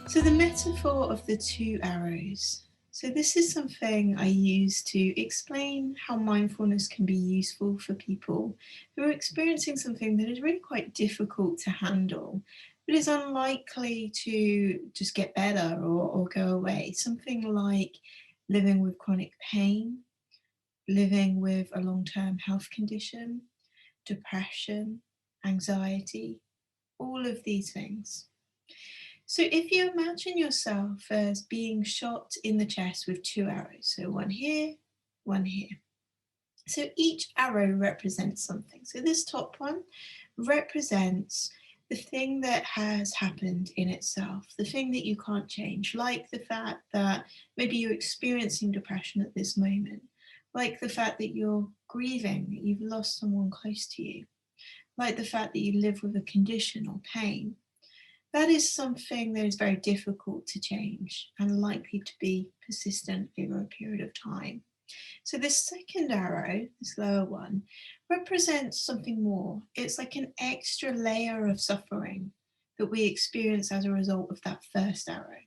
So, the metaphor of the two arrows. So, this is something I use to explain how mindfulness can be useful for people who are experiencing something that is really quite difficult to handle, but is unlikely to just get better or go away. Something like living with chronic pain, living with a long term health condition, depression, anxiety, all of these things. So if you imagine yourself as being shot in the chest with two arrows, so one here, one here. So each arrow represents something. So this top one represents the thing that has happened in itself, the thing that you can't change, like the fact that maybe you're experiencing depression at this moment, like the fact that you're grieving, that you've lost someone close to you, like the fact that you live with a condition or pain. That is something that is very difficult to change and likely to be persistent over a period of time. So, this second arrow, this lower one, represents something more. It's like an extra layer of suffering that we experience as a result of that first arrow.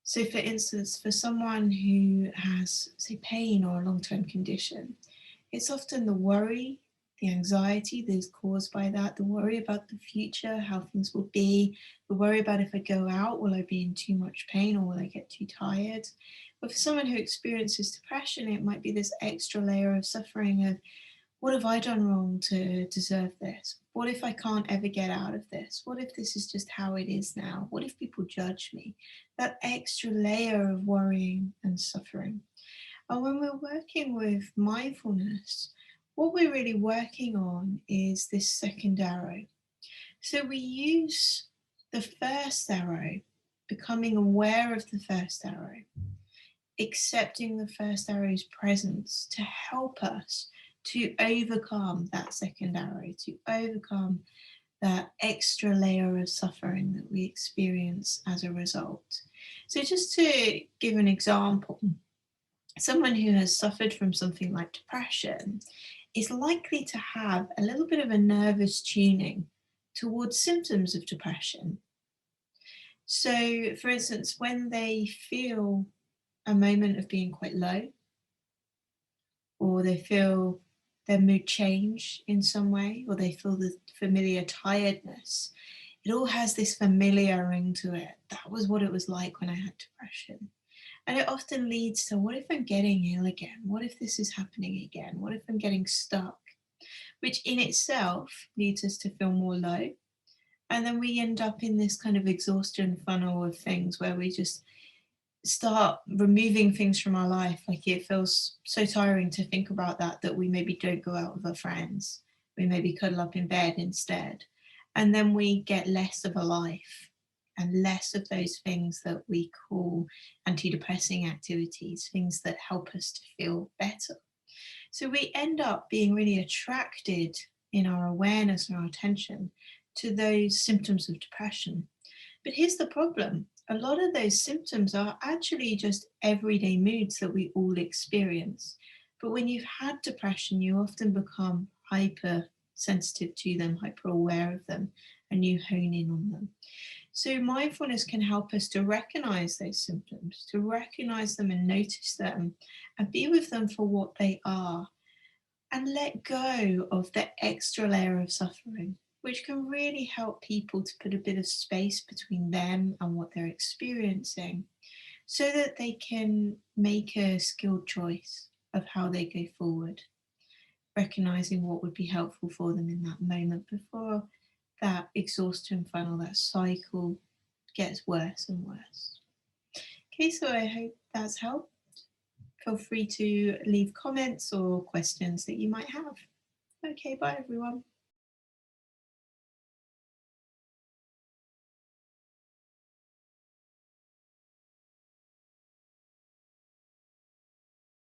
So, for instance, for someone who has, say, pain or a long term condition, it's often the worry, the anxiety that is caused by that, the worry about the future, how things will be, the worry about if I go out, will I be in too much pain or will I get too tired? But for someone who experiences depression, it might be this extra layer of suffering of what have I done wrong to deserve this? What if I can't ever get out of this? What if this is just how it is now? What if people judge me? That extra layer of worrying and suffering. And when we're working with mindfulness, what we're really working on is this second arrow. So we use the first arrow, becoming aware of the first arrow, accepting the first arrow's presence to help us to overcome that second arrow, to overcome that extra layer of suffering that we experience as a result. So, just to give an example, someone who has suffered from something like depression is likely to have a little bit of a nervous tuning towards symptoms of depression. So, for instance, when they feel a moment of being quite low, or they feel their mood change in some way, or they feel the familiar tiredness, it all has this familiar ring to it. That was what it was like when I had depression. And it often leads to what if I'm getting ill again? What if this is happening again? What if I'm getting stuck? Which in itself leads us to feel more low. And then we end up in this kind of exhaustion funnel of things where we just start removing things from our life. Like it feels so tiring to think about that we maybe don't go out with our friends. We maybe cuddle up in bed instead. And then we get less of a life and less of those things that we call antidepressing activities, things that help us to feel better. So we end up being really attracted in our awareness and our attention to those symptoms of depression. But here's the problem: a lot of those symptoms are actually just everyday moods that we all experience. But when you've had depression, you often become hyper sensitive to them, hyper aware of them, and you hone in on them. So, mindfulness can help us to recognize those symptoms, to recognize them and notice them, and be with them for what they are, and let go of the extra layer of suffering, which can really help people to put a bit of space between them and what they're experiencing so that they can make a skilled choice of how they go forward, recognizing what would be helpful for them in that moment before that exhaustion funnel, that cycle gets worse and worse. Okay, so I hope that's helped. Feel free to leave comments or questions that you might have. Okay, bye everyone.